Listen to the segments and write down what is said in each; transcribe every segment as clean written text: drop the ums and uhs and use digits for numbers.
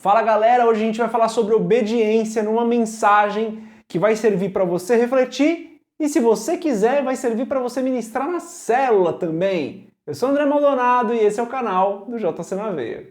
Fala galera, hoje a gente vai falar sobre obediência numa mensagem que vai servir para você refletir e, se você quiser, vai servir para você ministrar na célula também. Eu sou André Maldonado e esse é o canal do JC na Veia.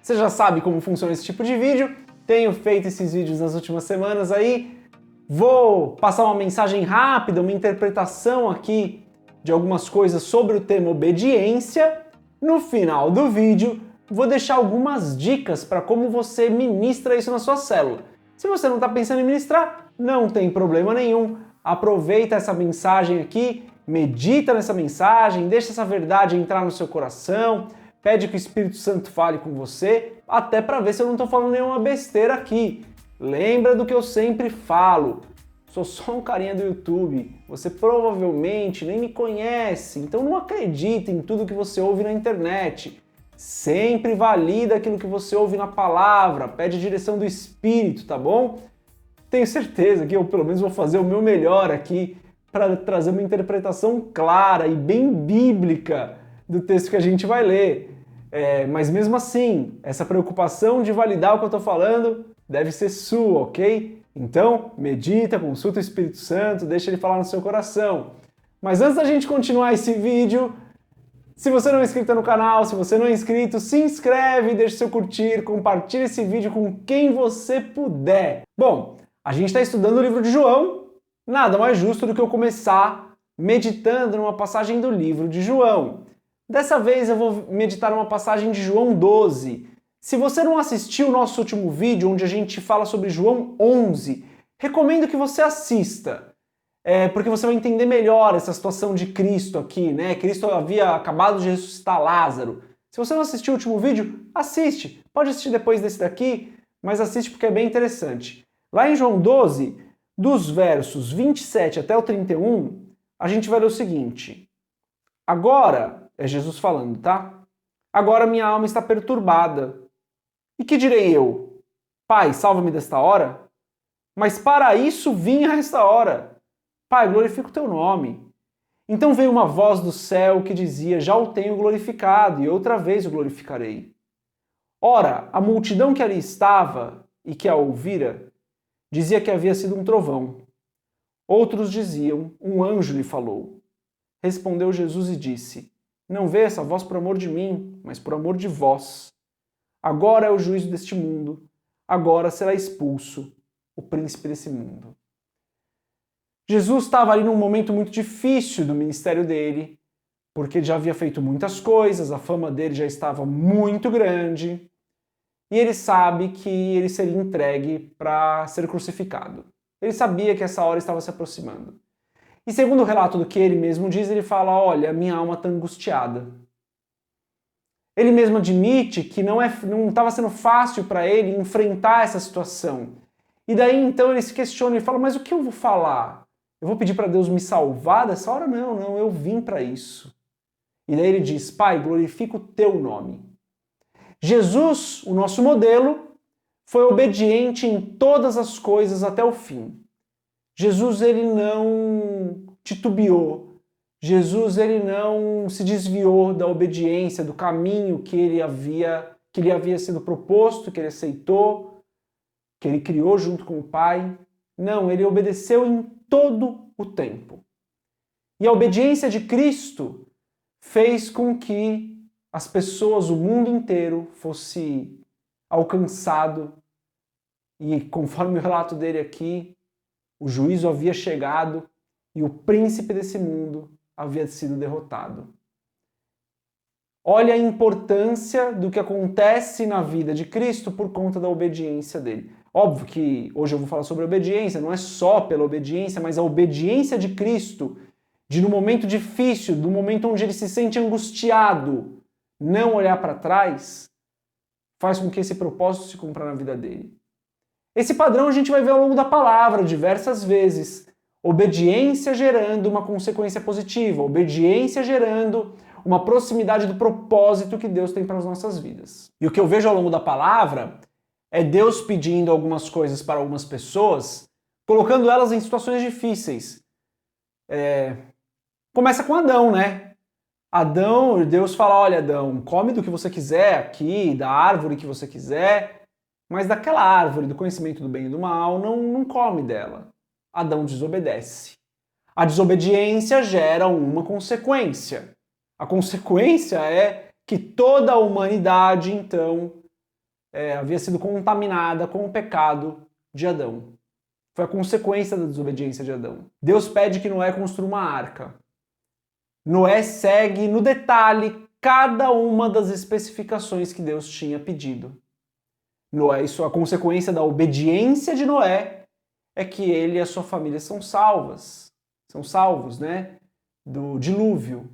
Você já sabe como funciona esse tipo de vídeo, tenho feito esses vídeos nas últimas semanas aí. Vou passar uma mensagem rápida, uma interpretação aqui de algumas coisas sobre o tema obediência. No final do vídeo, vou deixar algumas dicas para como você ministra isso na sua célula. Se você não está pensando em ministrar, não tem problema nenhum. Aproveita essa mensagem aqui, medita nessa mensagem, deixa essa verdade entrar no seu coração, pede que o Espírito Santo fale com você, até para ver se eu não estou falando nenhuma besteira aqui. Lembra do que eu sempre falo, sou só um carinha do YouTube, você provavelmente nem me conhece, então não acredita em tudo que você ouve na internet. Sempre valida aquilo que você ouve na palavra, pede a direção do Espírito, tá bom? Tenho certeza que eu pelo menos vou fazer o meu melhor aqui para trazer uma interpretação clara e bem bíblica do texto que a gente vai ler. Mas mesmo assim, essa preocupação de validar o que eu estou falando deve ser sua, ok? Então, medita, consulta o Espírito Santo, deixa ele falar no seu coração. Mas antes da gente continuar esse vídeo, se você não é inscrito no canal, se você não é inscrito, se inscreve, deixa seu curtir, compartilha esse vídeo com quem você puder. Bom, a gente está estudando o livro de João, nada mais justo do que eu começar meditando numa passagem do livro de João. Dessa vez eu vou meditar numa passagem de João 12. Se você não assistiu o nosso último vídeo, onde a gente fala sobre João 11, recomendo que você assista, porque você vai entender melhor essa situação de Cristo aqui, né? Cristo havia acabado de ressuscitar Lázaro. Se você não assistiu o último vídeo, assiste. Pode assistir depois desse daqui, mas assiste porque é bem interessante. Lá em João 12, dos versos 27 até o 31, a gente vai ler o seguinte. Agora, é Jesus falando, tá? Agora minha alma está perturbada. E que direi eu? Pai, salva-me desta hora? Mas para isso vim a esta hora. Pai, glorifica o teu nome. Então veio uma voz do céu que dizia, já o tenho glorificado, e outra vez o glorificarei. Ora, a multidão que ali estava e que a ouvira, dizia que havia sido um trovão. Outros diziam, um anjo lhe falou. Respondeu Jesus e disse, não vê essa voz por amor de mim, mas por amor de vós. Agora é o juízo deste mundo, agora será expulso o príncipe desse mundo. Jesus estava ali num momento muito difícil do ministério dele, porque ele já havia feito muitas coisas, a fama dele já estava muito grande, e ele sabe que ele seria entregue para ser crucificado. Ele sabia que essa hora estava se aproximando. E segundo o relato do que ele mesmo diz, ele fala, olha, minha alma está angustiada. Ele mesmo admite que não estava sendo fácil para ele enfrentar essa situação. E daí então ele se questiona e fala, mas o que eu vou falar? Eu vou pedir para Deus me salvar dessa hora? Não, eu vim para isso. E daí ele diz, Pai, glorifica o teu nome. Jesus, o nosso modelo, foi obediente em todas as coisas até o fim. Jesus, ele não titubeou. Jesus, ele não se desviou da obediência, do caminho que lhe havia sido proposto, que ele aceitou, que ele criou junto com o Pai. Não, ele obedeceu em todo o tempo. E a obediência de Cristo fez com que as pessoas, o mundo inteiro, fosse alcançado. E conforme o relato dele aqui, o juízo havia chegado e o príncipe desse mundo havia sido derrotado. Olha a importância do que acontece na vida de Cristo por conta da obediência dele. Óbvio que hoje eu vou falar sobre obediência, não é só pela obediência, mas a obediência de Cristo, de no momento difícil, no momento onde ele se sente angustiado, não olhar para trás, faz com que esse propósito se cumpra na vida dele. Esse padrão a gente vai ver ao longo da palavra diversas vezes. Obediência gerando uma consequência positiva, obediência gerando uma proximidade do propósito que Deus tem para as nossas vidas. E o que eu vejo ao longo da palavra é Deus pedindo algumas coisas para algumas pessoas, colocando elas em situações difíceis. Começa com Adão, né? Adão, Deus fala, olha Adão, come do que você quiser aqui, da árvore que você quiser, mas daquela árvore do conhecimento do bem e do mal, não come dela. Adão desobedece. A desobediência gera uma consequência. A consequência é que toda a humanidade, então, havia sido contaminada com o pecado de Adão. Foi a consequência da desobediência de Adão. Deus pede que Noé construa uma arca. Noé segue no detalhe cada uma das especificações que Deus tinha pedido. Noé, isso, a consequência da obediência de Noé é que ele e a sua família são salvos, né, do dilúvio,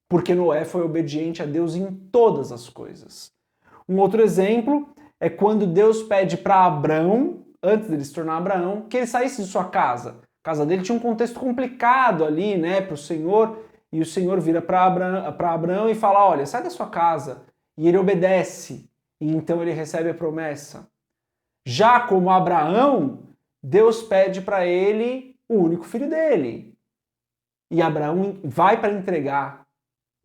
porque Noé foi obediente a Deus em todas as coisas. Um outro exemplo é quando Deus pede para Abrão, antes dele se tornar Abraão, que ele saísse de sua casa. A casa dele tinha um contexto complicado ali, né, para o Senhor, e o Senhor vira para Abraão e fala, olha, sai da sua casa. E ele obedece, e então ele recebe a promessa. Já como Abraão, Deus pede para ele o único filho dele. E Abraão vai para entregar.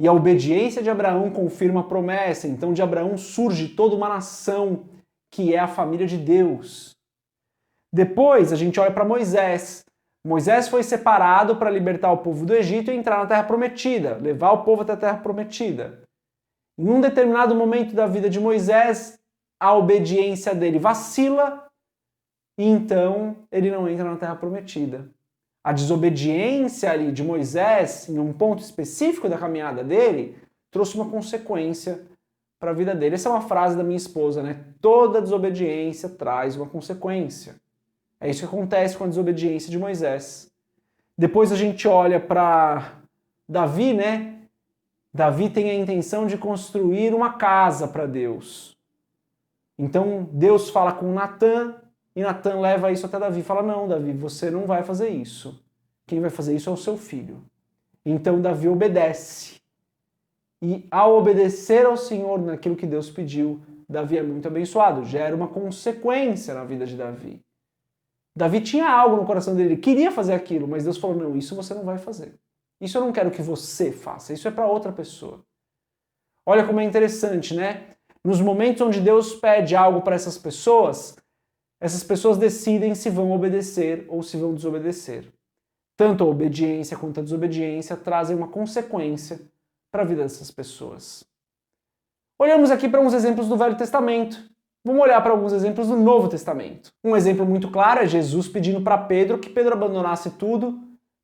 E a obediência de Abraão confirma a promessa. Então de Abraão surge toda uma nação que é a família de Deus. Depois a gente olha para Moisés. Moisés foi separado para libertar o povo do Egito e entrar na Terra Prometida, levar o povo até a Terra Prometida. Em um determinado momento da vida de Moisés, a obediência dele vacila e então ele não entra na Terra Prometida. A desobediência ali de Moisés, em um ponto específico da caminhada dele, trouxe uma consequência para a vida dele. Essa é uma frase da minha esposa, né? Toda desobediência traz uma consequência. É isso que acontece com a desobediência de Moisés. Depois a gente olha para Davi, né? Davi tem a intenção de construir uma casa para Deus. Então Deus fala com Natã e Natã leva isso até Davi. Fala, não, Davi, você não vai fazer isso. Quem vai fazer isso é o seu filho. Então Davi obedece. E ao obedecer ao Senhor naquilo que Deus pediu, Davi é muito abençoado. Gera uma consequência na vida de Davi. Davi tinha algo no coração dele, ele queria fazer aquilo, mas Deus falou, não, isso você não vai fazer. Isso eu não quero que você faça, isso é para outra pessoa. Olha como é interessante, né? Nos momentos onde Deus pede algo para essas pessoas decidem se vão obedecer ou se vão desobedecer. Tanto a obediência quanto a desobediência trazem uma consequência para a vida dessas pessoas. Olhamos aqui para uns exemplos do Velho Testamento. Vamos olhar para alguns exemplos do Novo Testamento. Um exemplo muito claro é Jesus pedindo para Pedro que Pedro abandonasse tudo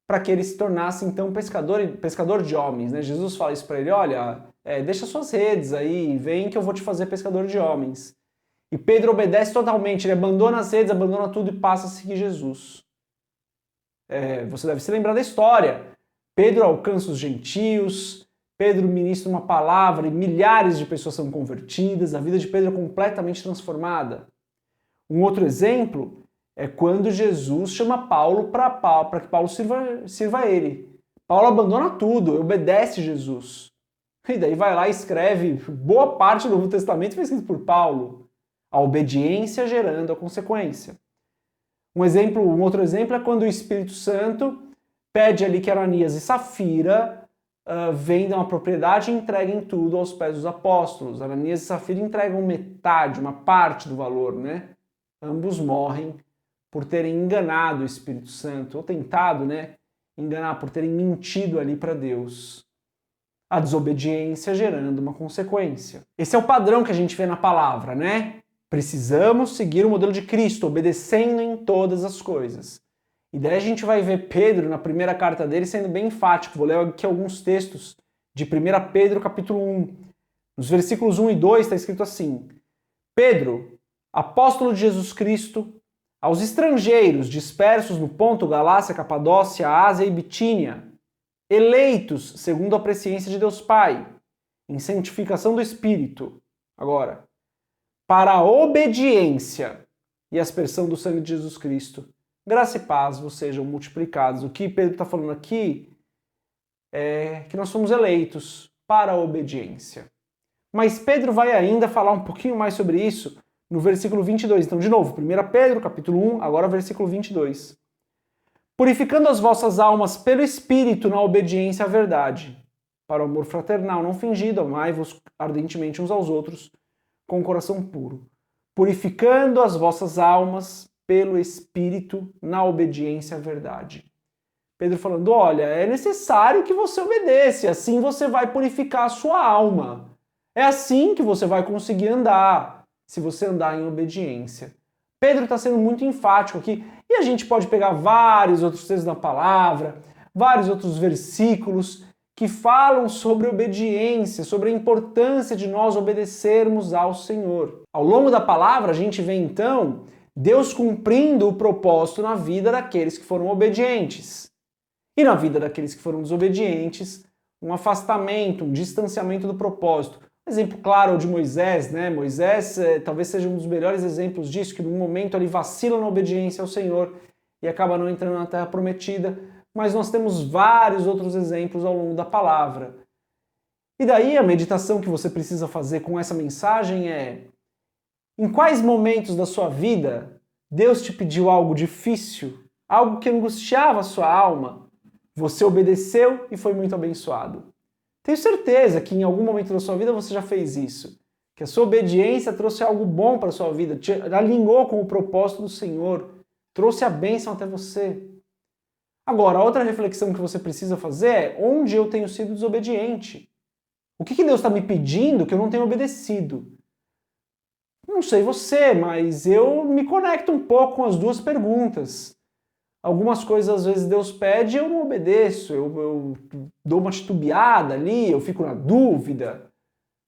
para que ele se tornasse então pescador de homens. Né? Jesus fala isso para ele, olha, deixa suas redes aí, vem que eu vou te fazer pescador de homens. E Pedro obedece totalmente, ele abandona as redes, abandona tudo e passa a seguir Jesus. Você deve se lembrar da história. Pedro alcança os gentios, Pedro ministra uma palavra e milhares de pessoas são convertidas, a vida de Pedro é completamente transformada. Um outro exemplo é quando Jesus chama Paulo para que Paulo sirva a ele. Paulo abandona tudo, obedece Jesus. E daí vai lá e escreve boa parte do Novo Testamento foi escrito por Paulo. A obediência gerando a consequência. Um outro exemplo é quando o Espírito Santo pede ali que Ananias e Safira vendam a propriedade e entreguem tudo aos pés dos apóstolos. Ananias e Safira entregam metade, uma parte do valor, né? Ambos morrem por terem enganado o Espírito Santo, ou tentado, né, enganar, por terem mentido ali para Deus. A desobediência gerando uma consequência. Esse é o padrão que a gente vê na palavra, né? Precisamos seguir o modelo de Cristo, obedecendo em todas as coisas. E daí a gente vai ver Pedro, na primeira carta dele, sendo bem enfático. Vou ler aqui alguns textos de 1 Pedro, capítulo 1. Nos versículos 1 e 2 está escrito assim: Pedro, apóstolo de Jesus Cristo, aos estrangeiros dispersos no Ponto, Galácia, Capadócia, Ásia e Bitínia, eleitos segundo a presciência de Deus Pai, em santificação do Espírito, agora, para a obediência e aspersão do sangue de Jesus Cristo, graça e paz vos sejam multiplicados. O que Pedro está falando aqui é que nós somos eleitos para a obediência. Mas Pedro vai ainda falar um pouquinho mais sobre isso no versículo 22. Então, de novo, 1 Pedro, capítulo 1, agora versículo 22. Purificando as vossas almas pelo Espírito na obediência à verdade, para o amor fraternal não fingido, amai-vos ardentemente uns aos outros com o coração puro, purificando as vossas almas pelo Espírito na obediência à verdade. Pedro falando, olha, é necessário que você obedeça, assim você vai purificar a sua alma. É assim que você vai conseguir andar, se você andar em obediência. Pedro está sendo muito enfático aqui, e a gente pode pegar vários outros textos da palavra, vários outros versículos que falam sobre obediência, sobre a importância de nós obedecermos ao Senhor. Ao longo da palavra, a gente vê então Deus cumprindo o propósito na vida daqueles que foram obedientes. E na vida daqueles que foram desobedientes, um afastamento, um distanciamento do propósito. Um exemplo claro é o de Moisés, né? Moisés talvez seja um dos melhores exemplos disso, que no momento ele vacila na obediência ao Senhor e acaba não entrando na Terra Prometida, mas nós temos vários outros exemplos ao longo da palavra. E daí a meditação que você precisa fazer com essa mensagem é: em quais momentos da sua vida Deus te pediu algo difícil, algo que angustiava a sua alma? Você obedeceu e foi muito abençoado. Tenho certeza que em algum momento da sua vida você já fez isso, que a sua obediência trouxe algo bom para a sua vida, te alinhou com o propósito do Senhor, trouxe a bênção até você. Agora, a outra reflexão que você precisa fazer é: onde eu tenho sido desobediente? O que Deus está me pedindo que eu não tenho obedecido? Não sei você, mas eu me conecto um pouco com as duas perguntas. Algumas coisas às vezes Deus pede e eu não obedeço, eu dou uma titubeada ali, eu fico na dúvida.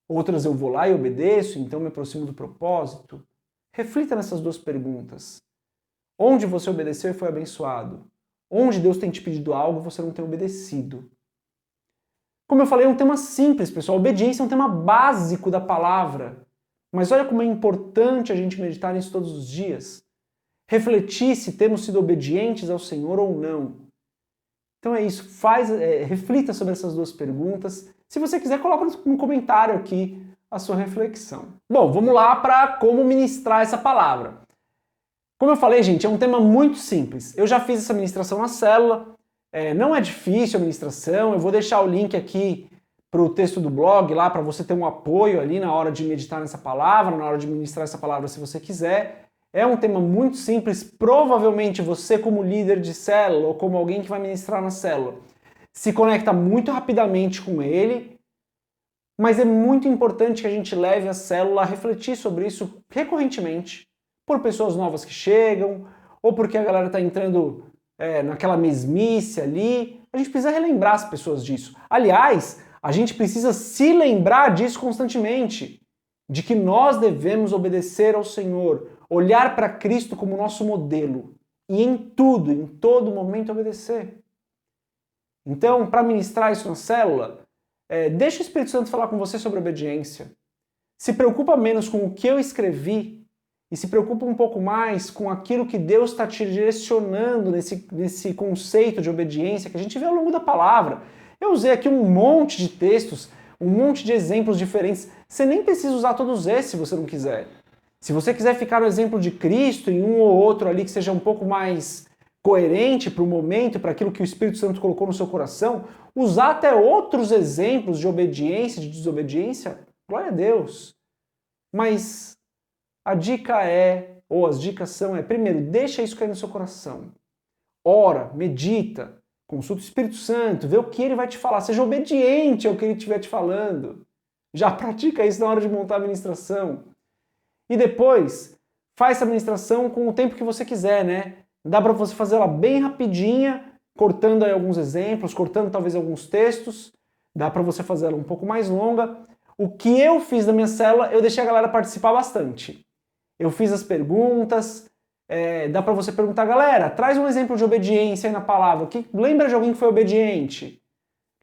Outras eu vou lá e obedeço, então me aproximo do propósito. Reflita nessas duas perguntas. Onde você obedeceu e foi abençoado? Onde Deus tem te pedido algo e você não tem obedecido? Como eu falei, é um tema simples, pessoal. A obediência é um tema básico da palavra. Mas olha como é importante a gente meditar nisso todos os dias. Refletir se temos sido obedientes ao Senhor ou não. Então é isso, reflita sobre essas duas perguntas. Se você quiser, coloca no comentário aqui a sua reflexão. Bom, vamos lá para como ministrar essa palavra. Como eu falei, gente, é um tema muito simples. Eu já fiz essa ministração na célula, não é difícil a ministração, eu vou deixar o link aqui para o texto do blog lá para você ter um apoio ali na hora de meditar nessa palavra, na hora de ministrar essa palavra se você quiser. É um tema muito simples, provavelmente você como líder de célula ou como alguém que vai ministrar na célula se conecta muito rapidamente com ele, mas é muito importante que a gente leve a célula a refletir sobre isso recorrentemente, por pessoas novas que chegam, ou porque a galera está entrando naquela mesmice ali. A gente precisa relembrar as pessoas disso. Aliás, a gente precisa se lembrar disso constantemente, de que nós devemos obedecer ao Senhor, olhar para Cristo como nosso modelo e em tudo, em todo momento obedecer. Então, para ministrar isso na célula, deixa o Espírito Santo falar com você sobre obediência. Se preocupa menos com o que eu escrevi e se preocupa um pouco mais com aquilo que Deus está te direcionando nesse conceito de obediência que a gente vê ao longo da palavra. Eu usei aqui um monte de textos, um monte de exemplos diferentes. Você nem precisa usar todos esses se você não quiser. Se você quiser ficar no exemplo de Cristo, em um ou outro ali que seja um pouco mais coerente para o momento, para aquilo que o Espírito Santo colocou no seu coração, usar até outros exemplos de obediência, de desobediência, glória a Deus. Mas a dica ou as dicas são, primeiro, deixa isso cair no seu coração. Ora, medita, consulta o Espírito Santo, vê o que ele vai te falar, seja obediente ao que ele estiver te falando. Já pratica isso na hora de montar a ministração. E depois, faz essa ministração com o tempo que você quiser, né? Dá para você fazer ela bem rapidinha, cortando aí alguns exemplos, cortando talvez alguns textos. Dá para você fazer ela um pouco mais longa. O que eu fiz na minha célula, eu deixei a galera participar bastante. Eu fiz as perguntas, dá para você perguntar, galera, traz um exemplo de obediência aí na palavra. Lembra de alguém que foi obediente?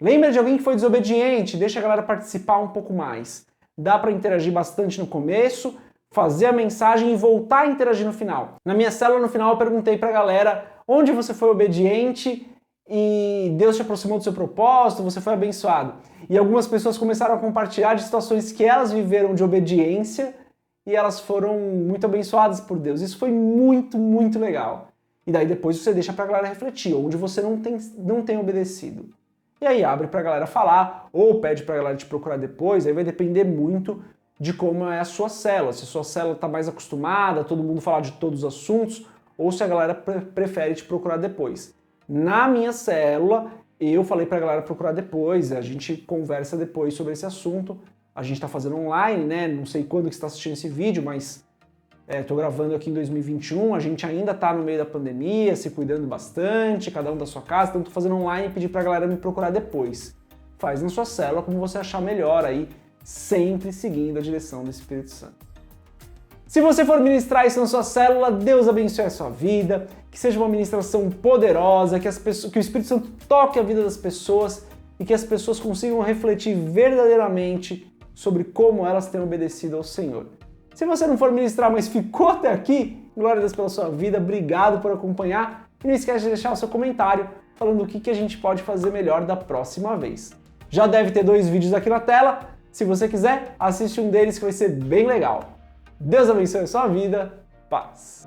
Lembra de alguém que foi desobediente? Deixa a galera participar um pouco mais. Dá para interagir bastante no começo, fazer a mensagem e voltar a interagir no final. Na minha célula, no final, eu perguntei pra galera onde você foi obediente e Deus te aproximou do seu propósito, você foi abençoado. E algumas pessoas começaram a compartilhar de situações que elas viveram de obediência e elas foram muito abençoadas por Deus. Isso foi muito, muito legal. E daí depois você deixa pra galera refletir, onde você não tem obedecido. e aí abre pra galera falar, ou pede pra galera te procurar depois, aí vai depender muito de como é a sua célula, se a sua célula tá mais acostumada, todo mundo falar de todos os assuntos, ou se a galera prefere te procurar depois. Na minha célula, eu falei pra galera procurar depois, a gente conversa depois sobre esse assunto, a gente tá fazendo online, né, não sei quando que você tá assistindo esse vídeo, mas tô gravando aqui em 2021, a gente ainda tá no meio da pandemia, se cuidando bastante, cada um da sua casa, então tô fazendo online e pedir pra galera me procurar depois. Faz na sua célula como você achar melhor aí, sempre seguindo a direção do Espírito Santo. Se você for ministrar isso na sua célula, Deus abençoe a sua vida, que seja uma ministração poderosa, que o Espírito Santo toque a vida das pessoas e que as pessoas consigam refletir verdadeiramente sobre como elas têm obedecido ao Senhor. Se você não for ministrar, mas ficou até aqui, glória a Deus pela sua vida, obrigado por acompanhar e não esquece de deixar o seu comentário falando o que a gente pode fazer melhor da próxima vez. Já deve ter 2 vídeos aqui na tela, se você quiser, assiste um deles que vai ser bem legal. Deus abençoe a sua vida, paz!